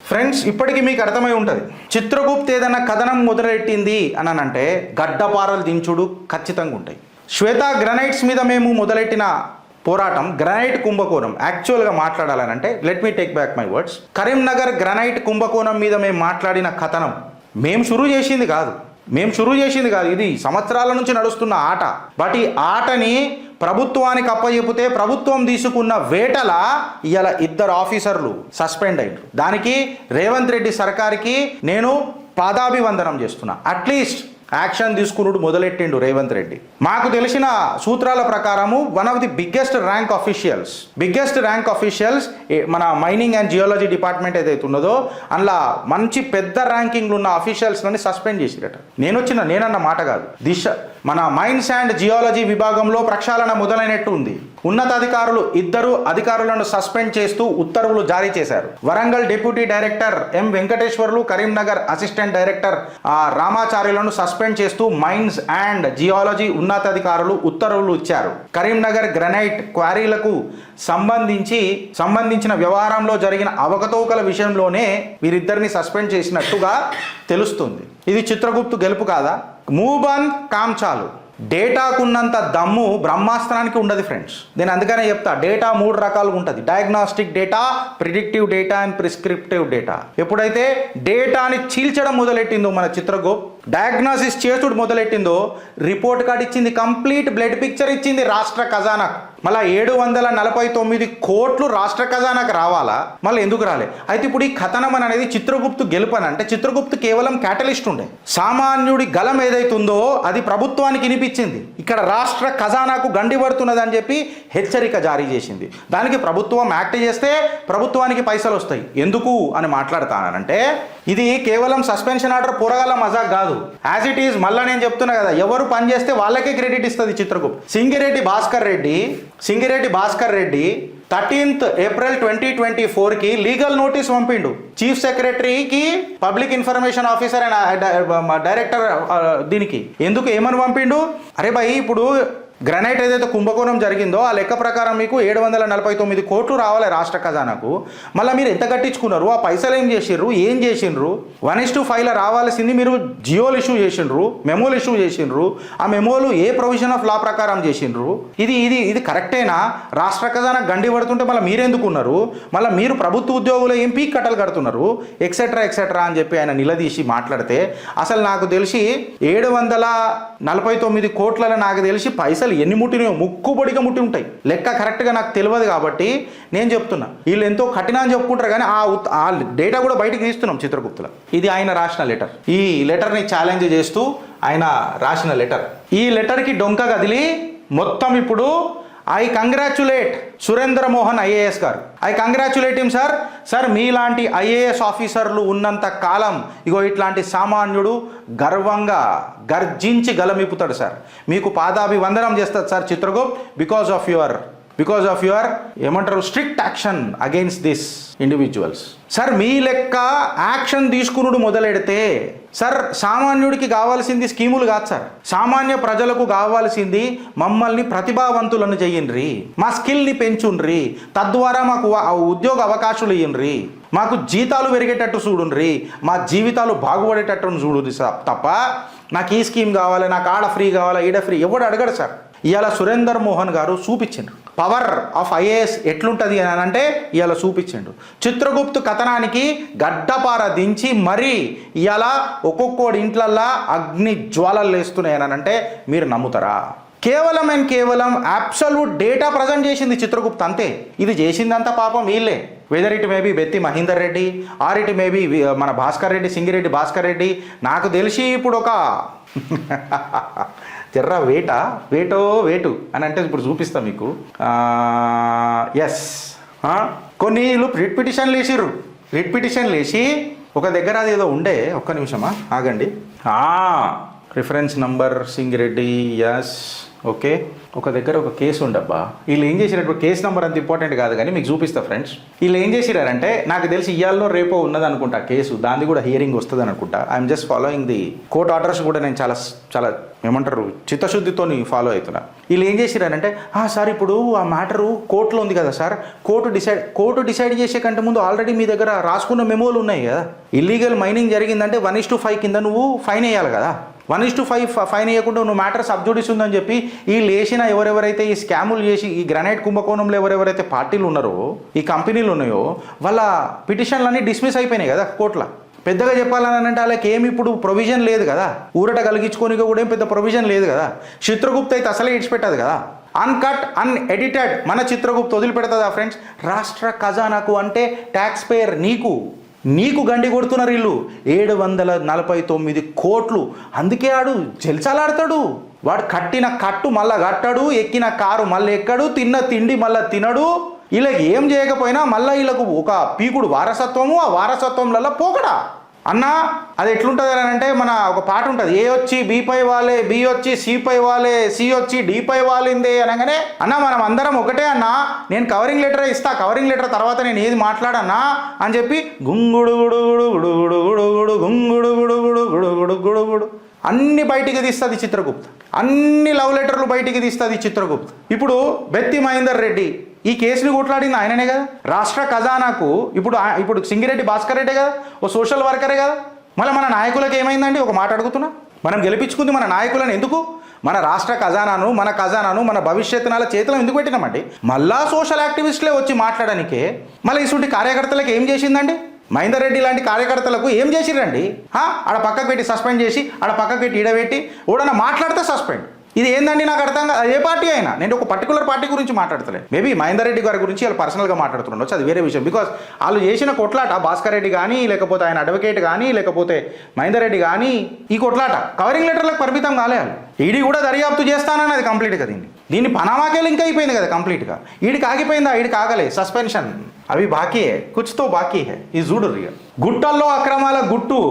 Friends, ఇప్పటికీ మీకు అర్థమై ఉంటుంది, చిత్రగుప్త్ ఏదైనా కథనం మొదలెట్టింది అని అంటే గడ్డపారలు దించుడు ఖచ్చితంగా ఉంటాయి. శ్వేత గ్రనైట్స్ మీద మేము మొదలెట్టిన పోరాటం గ్రనైట్ కుంభకోణం. యాక్చువల్గా మాట్లాడాలనంటే let me take back my words. Karimnagar granite కుంభకోణం మీద మేము మాట్లాడిన కథనం మేము షురూ చేసింది కాదు, ఇది సంవత్సరాల నుంచి నడుస్తున్న ఆట. బట్ ఈ ఆటని ప్రభుత్వానికి అప్పచెపితే ప్రభుత్వం తీసుకున్న వేటల ఇవాళ 2 ఆఫీసర్లు సస్పెండ్ అయ్యారు. దానికి రేవంత్ రెడ్డి సర్కార్కి నేను పాదాభివందనం చేస్తున్నా. అట్లీస్ట్ యాక్షన్ తీసుకున్నాడు మొదలెట్టిండు రేవంత్ రెడ్డి. మాకు తెలిసిన సూత్రాల ప్రకారము one of the biggest rank officials మన మైనింగ్ అండ్ జియాలజీ డిపార్ట్మెంట్ ఏదైతే ఉన్నదో అందులో మంచి పెద్ద ర్యాంకింగ్లు ఉన్న ఆఫీషియల్స్ని సస్పెండ్ చేసిరట. నేనన్న మాట కాదు, మన మైన్స్ అండ్ జియాలజీ విభాగంలో ప్రక్షాళన మొదలైనట్టు ఉంది. ఉన్నతాధికారులు 2 అధికారులను సస్పెండ్ చేస్తూ ఉత్తర్వులు జారీ చేశారు. Warangal deputy director M Venkateswarlu, Karimnagar assistant director రామాచార్యులను సస్పెండ్ చేస్తూ మైన్స్ అండ్ జియాలజీ ఉన్నతాధికారులు ఉత్తర్వులు ఇచ్చారు. కరీంనగర్ గ్రనైట్ క్వారీలకు సంబంధించిన వ్యవహారంలో జరిగిన అవకతవకల విషయంలోనే వీరిద్దరిని సస్పెండ్ చేసినట్టుగా తెలుస్తుంది. ఇది చిత్రగుప్తు గెలుపు కాదా? మూవ్ ఆన్, కామ్ చాలు. డేటాకున్నంత దమ్ము బ్రహ్మాస్త్రానికి ఉండదు ఫ్రెండ్స్. నేను అందుకనే చెప్తా, డేటా 3 రకాలుగా ఉంటుంది: diagnostic data, predictive data and prescriptive data. ఎప్పుడైతే డేటాని చీల్చడం మొదలెట్టిందో మన చిత్రగుప్త్, డయాగ్నాసిస్ చేసుడు మొదలెట్టిందో, రిపోర్ట్ కార్డ్ ఇచ్చింది, కంప్లీట్ బ్లడ్ పిక్చర్ ఇచ్చింది రాష్ట్ర ఖజానాకు. మళ్ళీ 749 కోట్లు రాష్ట్ర ఖజానాకు రావాలా? మళ్ళీ ఎందుకు రాలే? అయితే ఇప్పుడు ఈ కథనం అనేది చిత్రగుప్తు గెలుపనంటే చిత్రగుప్తు కేవలం క్యాటలిస్ట్ ఉండే. సామాన్యుడి గలం ఏదైతుందో అది ప్రభుత్వానికి వినిపించింది, ఇక్కడ రాష్ట్ర ఖజానాకు గండి పడుతున్నది అని చెప్పి హెచ్చరిక జారీ చేసింది. దానికి ప్రభుత్వం యాక్ట్ చేస్తే ప్రభుత్వానికి పైసలు వస్తాయి. ఎందుకు అని మాట్లాడతానంటే ఇది కేవలం సస్పెన్షన్ ఆర్డర్ పోరగాల మజాక్ కాదు. యాజ్ ఇట్ ఈజ్ మళ్ళీ నేను చెప్తున్నా కదా, ఎవరు పని చేస్తే వాళ్ళకే క్రెడిట్ ఇస్తుంది చిత్రగుప్తు. సింగిరెడ్డి భాస్కర్ రెడ్డి 13th April 2024కి లీగల్ నోటీస్ పంపిండు చీఫ్ సెక్రటరీకి, public information officer and director. దీనికి ఎందుకు ఏమని పంపిండు? అరే భయ్, ఇప్పుడు గ్రనైట్ ఏదైతే కుంభకోణం జరిగిందో ఆ లెక్క ప్రకారం మీకు 749 కోట్లు రావాలి రాష్ట్ర ఖజానాకు. మళ్ళీ మీరు ఎంత కట్టించుకున్నారు? ఆ పైసలు ఏం చేసిండ్రు? 1:5 రావాల్సింది మీరు జియోలు ఇష్యూ చేసిండ్రు, మెమోలు ఇష్యూ చేసిండ్రు. ఆ మెమోలు ఏ ప్రొవిజన్ ఆఫ్ లా ప్రకారం చేసిండ్రు? ఇది కరెక్టేనా? రాష్ట్ర ఖజానా గండి పడుతుంటే మళ్ళీ మీరెందుకున్నారు? మళ్ళీ మీరు ప్రభుత్వ ఉద్యోగులు ఏం పీక్ కట్టలు కడుతున్నారు? ఎక్సెట్రా అని చెప్పి ఆయన నిలదీసి మాట్లాడితే, అసలు నాకు తెలిసి 749 కోట్లలో నాకు తెలిసి పైసలు ఎన్ని ముట్టినాయో ముక్కుబడిగా ముట్టి ఉంటాయి. లెక్క కరెక్ట్గా నాకు తెలియదు కాబట్టి నేను చెప్తున్నా. వీళ్ళు ఎంతో కఠినా అని చెప్పుకుంటారు కానీ ఆ డేటా కూడా బయటకు తీస్తున్నాం చిత్రగుప్తులో. ఇది ఆయన రాసిన లెటర్. ఈ లెటర్ని ఛాలెంజ్ చేస్తూ ఆయన రాసిన లెటర్. ఈ లెటర్కి డొంక కదిలి మొత్తం ఇప్పుడు I congratulate Surendra Mohan IAS గారు. I congratulate him sir. మీలాంటి IAS ఆఫీసర్లు ఉన్నంత కాలం ఇగో ఇట్లాంటి సామాన్యుడు గర్వంగా గర్జించి గలమిపుతాడు సార్. మీకు పాదాభివందనం చేస్తాడు sir Chitragupt, because of your ఏమంటారు strict action against this individuals. Sir మీ లెక్క యాక్షన్ తీసుకునుడు మొదలెడితే సార్ సామాన్యుడికి కావాల్సింది స్కీములు కాదు సార్. సామాన్య ప్రజలకు కావాల్సింది మమ్మల్ని ప్రతిభావంతులను చెయ్యండ్రి, మా స్కిల్ని పెంచుండ్రి, తద్వారా మాకు ఉద్యోగ అవకాశాలు ఇయ్యండ్రి, మాకు జీతాలు పెరిగేటట్టు చూడుండ్రి, మా జీవితాలు బాగుపడేటట్టు చూడుండ్రి సార్. తప్ప నాకు ఈ స్కీమ్ కావాలి, నాకు ఆడ ఫ్రీ కావాలి, ఈడ ఫ్రీ ఎవడు అడగడు సార్. ఇవాళ సురేందర్ మోహన్ గారు చూపించిండ్రు పవర్ ఆఫ్ IAS ఎట్లుంటుంది అని అంటే ఇవాళ చూపించిండు. చిత్రగుప్తు కథనానికి గడ్డపార దించి మరీ ఇవాళ ఒక్కొక్కడి ఇంట్లల్లా అగ్ని జ్వాలలు వేస్తున్నాయని అంటే మీరు నమ్ముతారా? కేవలం అబ్సల్యూట్ డేటా ప్రజెంట్ చేసింది చిత్రగుప్తు, అంతే. ఇది చేసిందంతా పాపం వీళ్ళే. Whether it may be Betti Mahender Reddy or it may be మన భాస్కర్ రెడ్డి, సింగిరెడ్డి భాస్కర్ రెడ్డి. నాకు తెలిసి ఇప్పుడు ఒక జర్రా వేటు అని అంటే ఇప్పుడు చూపిస్తా మీకు. ఎస్, కొన్ని వీళ్ళు రిట్ పిటిషన్లు వేసి ఒక దగ్గర అది ఏదో ఉండే, ఒక్క నిమిషమా ఆగండి. Reference number Singireddy, yes okay, ఒక దగ్గర ఒక కేసు ఉండబ్బా. వీళ్ళు ఏం చేసినట్టు కేసు నెంబర్ అంత ఇంపార్టెంట్ కాదు కానీ మీకు చూపిస్తా ఫ్రెండ్స్. వీళ్ళు ఏం చేసినారంటే నాకు తెలిసి ఇయ్యాల్లో రేపో ఉన్నది అనుకుంటా కేసు, దాన్ని కూడా హియరింగ్ వస్తుంది అనుకుంటా. I'm just following the court orders కూడా నేను చాలా చాలా ఏమంటారు చిత్తశుద్ధితో ఫాలో అవుతున్నా. వీళ్ళు ఏం చేసినారంటే సార్ ఇప్పుడు ఆ మ్యాటరు కోర్టులో ఉంది కదా సార్, కోర్టు డిసైడ్ చేసే కంటే ముందు ఆల్రెడీ మీ దగ్గర రాసుకున్న మెమోలు ఉన్నాయి కదా, ఇల్లీగల్ మైనింగ్ జరిగిందంటే 1:5 కింద నువ్వు ఫైన్ వేయాలి కదా. 1:5 ఫైన్ వేయకుండా నువ్వు మ్యాటర్ సబ్జుడిస్ ఉందని చెప్పి వీళ్ళు వేసిన ఎవరెవరైతే ఈ స్కాములు చేసి ఈ గ్రనైట్ కుంభకోణంలో ఎవరెవరైతే పార్టీలు ఉన్నారో ఈ కంపెనీలు ఉన్నాయో వాళ్ళ పిటిషన్లన్నీ డిస్మిస్ అయిపోయినాయి కదా కోర్టులో. పెద్దగా చెప్పాలని అంటే వాళ్ళకి ఏమి ఇప్పుడు ప్రొవిజన్ లేదు కదా, ఊరట కలిగించుకోనిక కూడా ఏం పెద్ద ప్రొవిజన్ లేదు కదా. చిత్రగుప్త అయితే అసలే ఇడిచిపెట్టదు కదా, అన్కట్ అన్ఎడిటెడ్ మన చిత్రగుప్త వదిలిపెడుతుందా ఫ్రెండ్స్? రాష్ట్ర ఖజానాకు అంటే ట్యాక్స్ పేయర్ నీకు గండి కొడుతున్నారు వీళ్ళు 749 కోట్లు. అందుకే ఆడు జల్చాలాడతాడు. వాడు కట్టిన కట్టు మళ్ళా కట్టడు, ఎక్కిన కారు మళ్ళీ ఎక్కడు, తిన్న తిండి మళ్ళీ తినడు. వీళ్ళకి ఏం చేయకపోయినా మళ్ళీ వీళ్ళకు ఒక పీకుడు వారసత్వము, ఆ వారసత్వంలలో పోకడా. అన్నా అది ఎట్లుంటుంది అని అంటే మన ఒక పాట ఉంటుంది, ఏ వచ్చి బి పై వాలే, బి వచ్చి సి పై వాలే, సి వచ్చి డి పై వాలిందే అనగానే అన్న మనం అందరం ఒకటే అన్నా, నేను కవరింగ్ లెటర్ ఇస్తా, కవరింగ్ లెటర్ తర్వాత నేను ఏది మాట్లాడన్నా అని చెప్పి గుంగుడు గుడుగుడు గుడుగుడు గుడుగుడు గుంగుడు గుడుగుడు గుడుగుడు గుడుగుడు అన్ని బయటికి తీస్తుంది చిత్రగుప్త, అన్ని లవ్ లెటర్లు బయటికి తీస్తుంది చిత్రగుప్త. ఇప్పుడు బెత్తి మహేందర్ రెడ్డి ఈ కేసుని కొట్లాడింది ఆయననే కదా. రాష్ట్ర ఖజానాకు ఇప్పుడు సింగిరెడ్డి భాస్కర్ రెడ్డే కదా, ఓ సోషల్ వర్కరే కదా. మళ్ళీ మన నాయకులకు ఏమైందండి? ఒక మాట అడుగుతున్నా, మనం గెలిపించుకుంది మన నాయకులను ఎందుకు? మన రాష్ట్ర ఖజానాను మన భవిష్యత్తునాల చేతిలో ఎందుకు పెట్టినామండి? మళ్ళా సోషల్ యాక్టివిస్టులే వచ్చి మాట్లాడడానికే. మళ్ళీ ఇటువంటి కార్యకర్తలకు ఏం చేసిందండి? మహేందర్ రెడ్డి లాంటి కార్యకర్తలకు ఏం చేసిరండి? ఆడ పక్కకు పెట్టి సస్పెండ్ చేసి, ఆడ పక్కకు పెట్టి ఈడబెట్టి ఓడన్నా మాట్లాడితే సస్పెండ్. ఇది ఏందండి నాకు అర్థం కాదు. ఏ పార్టీ అయినా, నేను ఒక పర్టికులర్ పార్టీ గురించి మాట్లాడతలే, మేబీ మహేందర్ రెడ్డి గారి గురించి వాళ్ళు పర్సనల్గా మాట్లాడుతుండొచ్చు, అది వేరే విషయం. బికాస్ వాళ్ళు చేసిన కొట్లాట భాస్కర్ రెడ్డి కానీ, లేకపోతే ఆయన అడ్వకేట్ కానీ, లేకపోతే మహేందర్ రెడ్డి కానీ, ఈ కొట్లాట కవరింగ్ లెటర్లకు పరిమితం కాలేదు. ఈడీ కూడా దర్యాప్తు చేస్తానని అది కంప్లీట్గా దీన్ని పనామాకే లింక్ అయిపోయింది కదా కంప్లీట్గా. ఈడికి ఆగిపోయిందా? ఈడికి ఆగలే, సస్పెన్షన్ అవి బాకీయే, కుచ్తో బాకీ హే. ఈ చూడు గుట్టల్లో అక్రమాల గుట్టు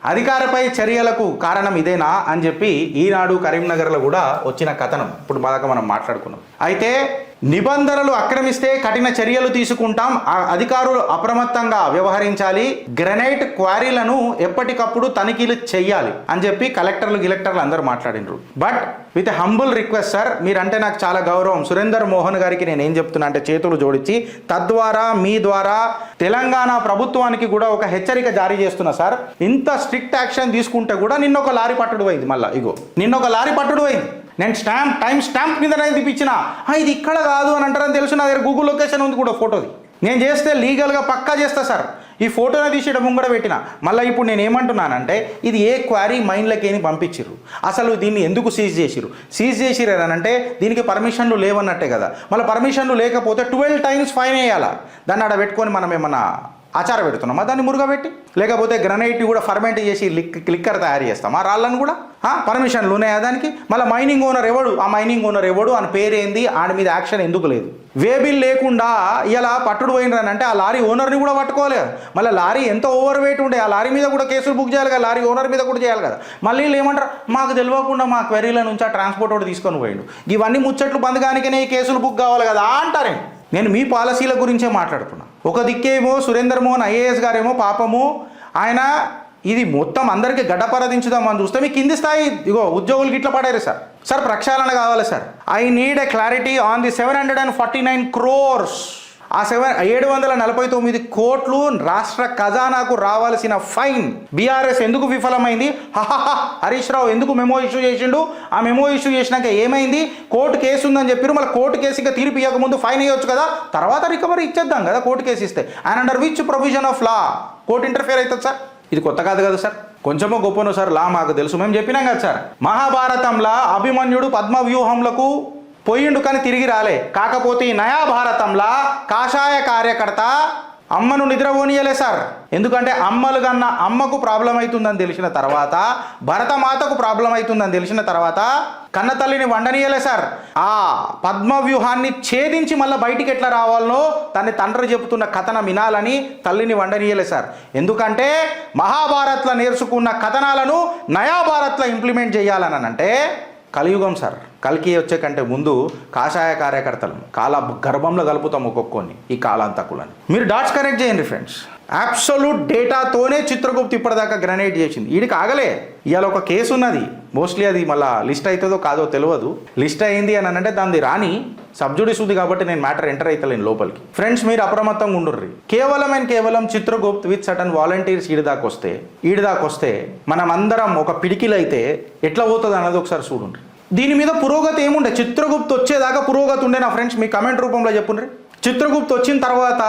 అధికారపై చర్యలకు కారణం ఇదేనా అని చెప్పి ఈనాడు కరీంనగర్లో కూడా వచ్చిన కథనం ఇప్పుడు బాగా మనం మాట్లాడుకున్నాం. అయితే నిబంధనలు అక్రమిస్తే కఠిన చర్యలు తీసుకుంటాం, అధికారులు అప్రమత్తంగా వ్యవహరించాలి, గ్రనైట్ క్వారీలను ఎప్పటికప్పుడు తనిఖీలు చెయ్యాలి అని చెప్పి గిలెక్టర్లు అందరూ మాట్లాడినరు. But with humble request sir, మీరంటే నాకు చాలా గౌరవం. సురేందర్ మోహన్ గారికి నేను ఏం చెప్తున్నా అంటే చేతులు జోడించి తద్వారా మీ ద్వారా తెలంగాణ ప్రభుత్వానికి కూడా ఒక హెచ్చరిక జారీ చేస్తున్నా సార్. ఇంత స్ట్రిక్ట్ యాక్షన్ తీసుకుంటే కూడా నిన్నొక లారీ పట్టుడు అయింది. మళ్ళీ నిన్నొక లారీ పట్టుడు అయింది. నేను టైం స్టాంప్ మీద తీపిచ్చిన, ఇది ఇక్కడ కాదు అని అంటారని తెలుసు. నా దగ్గర గూగుల్ లొకేషన్ ఉంది కూడా ఫోటోది. నేను చేస్తే లీగల్గా పక్కా చేస్తా సార్. ఈ ఫోటోని తీసేయడం ముంగడ పెట్టిన. మళ్ళీ ఇప్పుడు నేను ఏమంటున్నానంటే ఇది ఏ క్వారీ మైన్లకేని పంపించిర్రు, అసలు దీన్ని ఎందుకు సీజ్ చేసిర్రు అని అంటే దీనికి పర్మిషన్లు లేవన్నట్టే కదా. మళ్ళీ పర్మిషన్లు లేకపోతే 12 times ఫైన్ వేయాలా. దాన్ని ఆడ పెట్టుకొని మనం ఏమన్నా ఆచార పెడుతున్నామా? దాన్ని మురుగబెట్టి, లేకపోతే గ్రనైట్ కూడా ఫర్మెంట్ చేసి లిక్కర్ తయారు చేస్తామా? రాళ్ళను కూడా పర్మిషన్లు ఉన్నాయా దానికి? మళ్ళీ మైనింగ్ ఓనర్ ఎవడు, ఆ మైనింగ్ ఓనర్ ఎవడు, అని పేరేంది, ఆడి మీద యాక్షన్ ఎందుకు లేదు? వేబిల్ లేకుండా ఇలా పట్టుడు పోయినరంటే ఆ లారీ ఓనర్ని కూడా పట్టుకోలేదు. మళ్ళీ లారీ ఎంత ఓవర్ వెయిట్ ఉండే, ఆ లారీ మీద కూడా కేసులు బుక్ చేయాలి కదా, లారీ ఓనర్ మీద కూడా చేయాలి కదా. మళ్ళీ వీళ్ళు ఏమంటారు, మాకు తెలియకుండా మా క్వెరీల నుంచి ఆ ట్రాన్స్పోర్ట్ ఒకటి తీసుకొని పోయిండు, ఇవన్నీ ముచ్చట్లు బందగానికనే ఈ కేసులు బుక్ కావాలి కదా అంటారే. నేను మీ పాలసీల గురించే మాట్లాడుతున్నా. ఒక దిక్కేమో సురేందర్ మోహన్ ఐఏఎస్ గారేమో పాపము ఆయన ఇది మొత్తం అందరికీ గడ్డపరదించుదామని చూస్తే మీ కింది స్థాయి ఉద్యోగులకి ఇట్లా పడారు సార్ ప్రక్షాళన కావాలి sir. I need a clarity on the 749 crores. ఆ 749 కోట్లు రాష్ట్ర ఖజానాకు రావాల్సిన ఫైన్ బీఆర్ఎస్ ఎందుకు విఫలమైంది? హరీష్ రావు ఎందుకు మెమో ఇష్యూ చేసిండు? ఆ మెమో ఇష్యూ చేసినాక ఏమైంది? కోర్టు కేసు ఉందని చెప్పారు. మళ్ళీ కోర్టు కేసు ఇంకా తీర్పు ఇవ్వకముందు ఫైన్ వేయొచ్చు కదా, తర్వాత రికవరీ ఇచ్చేద్దాం కదా కోర్టు కేసు ఇస్తే. And under which provision of law court interfere అవుతుంది సార్? ఇది కొత్త కాదు కదా సార్, కొంచెమో గొప్పనో సార్ లా మాకు తెలుసు, మేము చెప్పినాం కదా సార్. మహాభారతంలో అభిమన్యుడు పద్మవ్యూహంలకు పోయిండు కానీ తిరిగి రాలే. కాకపోతే ఈ నయా భారతంలా కాషాయ కార్యకర్త అమ్మను నిద్రపోనీయలే సార్. ఎందుకంటే అమ్మలు కన్నా అమ్మకు ప్రాబ్లం అవుతుందని తెలిసిన తర్వాత, భరతమాతకు ప్రాబ్లం అవుతుందని తెలిసిన తర్వాత కన్న తల్లిని వండనీయలే సార్. ఆ పద్మవ్యూహాన్ని ఛేదించి మళ్ళీ బయటికి ఎట్లా రావాలనో తన తండ్రి చెబుతున్న కథనం వినాలని తల్లిని వండనీయలే సార్. ఎందుకంటే మహాభారత్లో నేర్చుకున్న కథనాలను నయా భారత్లో ఇంప్లిమెంట్ చేయాలని అంటే కలియుగం సార్. కల్కి వచ్చే కంటే ముందు కాషాయ కార్యకర్తలను కాల గర్భంలో కలుపుతాం ఒక్కొక్కని ఈ కాలాంతకులని. మీరు డాట్స్ కనెక్ట్ చేయండి ఫ్రెండ్స్. అబ్సల్యూట్ డేటాతోనే చిత్రగుప్తు ఇప్పటిదాకా గ్రనేట్ చేసింది. వీడికి ఆగలే. ఇవాళ ఒక కేసు ఉన్నది, మోస్ట్లీ అది మళ్ళీ లిస్ట్ అవుతుందో కాదో తెలియదు. లిస్ట్ అయింది అని అంటే దాన్ని రాని సబ్జుడిస్ ఉంది కాబట్టి నేను మ్యాటర్ ఎంటర్ అవుతలేను లోపలికి. ఫ్రెండ్స్ మీరు అప్రమత్తంగా ఉండుర్రి. కేవలం చిత్రగుప్త్ విత్ సటన్ వాలంటీర్స్ ఈడిదాకొస్తే మనం అందరం ఒక పిడికిలైతే ఎట్లా పోతుంది అన్నది ఒకసారి చూడండి. దీని మీద పురోగతి ఏముండే? చిత్రగుప్తు వచ్చేదాకా పురోగతి ఉండే నా ఫ్రెండ్స్. మీ కమెంట్ రూపంలో చెప్పుండ్రి. చిత్రగుప్తు వచ్చిన తర్వాత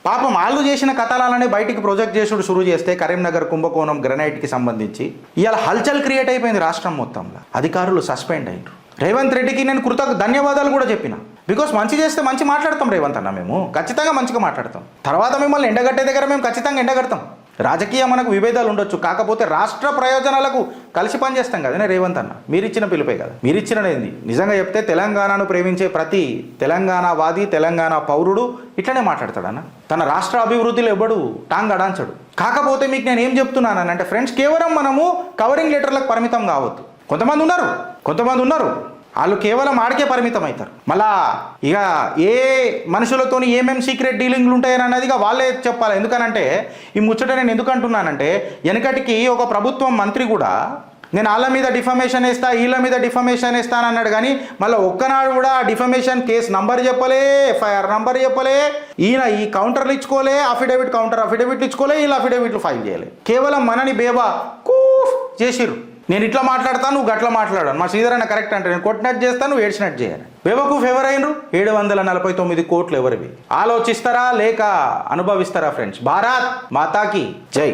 పాపం వాళ్ళు చేసిన కథనాలని బయటికి ప్రొజెక్ట్ చేసుడు షురూ చేస్తే కరీంనగర్ కుంభకోణం గ్రనైట్కి సంబంధించి ఇవాళ హల్చల్ క్రియేట్ అయిపోయింది రాష్ట్రం మొత్తంలో. అధికారులు సస్పెండ్ అయ్యారు. రేవంత్ రెడ్డికి నేను ధన్యవాదాలు కూడా చెప్పిన. బికాస్ మంచి చేస్తే మంచి మాట్లాడతాం రేవంత్ అన్న, మేము ఖచ్చితంగా మంచిగా మాట్లాడతాం. తర్వాత మిమ్మల్ని ఎండగట్టే దగ్గర మేము ఖచ్చితంగా ఎండగడతాం. రాజకీయ మనకు విభేదాలు ఉండొచ్చు, కాకపోతే రాష్ట్ర ప్రయోజనాలకు కలిసి పనిచేస్తాం కదనే రేవంత్ అన్న. మీరిచ్చిన పిలుపే కదా, మీరిచ్చినది. నిజంగా చెప్తే తెలంగాణను ప్రేమించే ప్రతి తెలంగాణవాది, తెలంగాణ పౌరుడు ఇట్లనే మాట్లాడతాడన్న. తన రాష్ట్ర అభివృద్ధిలో ఎవ్వడు టాంగ్ అడాంచడు. కాకపోతే మీకు నేను ఏం చెప్తున్నానంటే ఫ్రెండ్స్, కేవలం మనము కవరింగ్ లెటర్లకు పరిమితం కావద్దు. కొంతమంది ఉన్నారు వాళ్ళు కేవలం ఆడికే పరిమితం అవుతారు. మళ్ళా ఇక ఏ మనుషులతోని ఏమేమి సీక్రెట్ డీలింగ్లు ఉంటాయని అన్నది ఇక వాళ్ళే చెప్పాలి. ఎందుకనంటే ఈ ముచ్చట నేను ఎందుకు అంటున్నానంటే, వెనకటికి ఒక ప్రభుత్వం మంత్రి కూడా నేను వాళ్ళ మీద డిఫమేషన్ వేస్తా, వీళ్ళ మీద డిఫమేషన్ వేస్తాను అన్నాడు. కానీ మళ్ళీ ఒక్కనాడు కూడా డిఫమేషన్ కేసు నంబర్ చెప్పలే, ఎఫ్ఐఆర్ నంబర్ చెప్పలే, ఈయన ఈ కౌంటర్లు ఇచ్చుకోలే, అఫిడవిట్లు ఇచ్చుకోలే, వీళ్ళు అఫిడవిట్లు ఫైల్ చేయలే. కేవలం మనని బేబా కూఫ్ చేసిర్రు. నేను ఇట్లా మాట్లాడతాను, నువ్వు గట్లా మాట్లాడాను. మా శ్రీధర్ అన్న కరెక్ట్ అంటే నేను కొట్టినట్టు చేస్తాను, నువ్వు ఏడ్చినట్టు చేయాలి. బేబకు ఫేవర్ అయినరు 749 కోట్లు ఎవరివి? ఆలోచిస్తారా లేక అనుభవిస్తారా ఫ్రెండ్స్? భారత్ మాతాకి జై.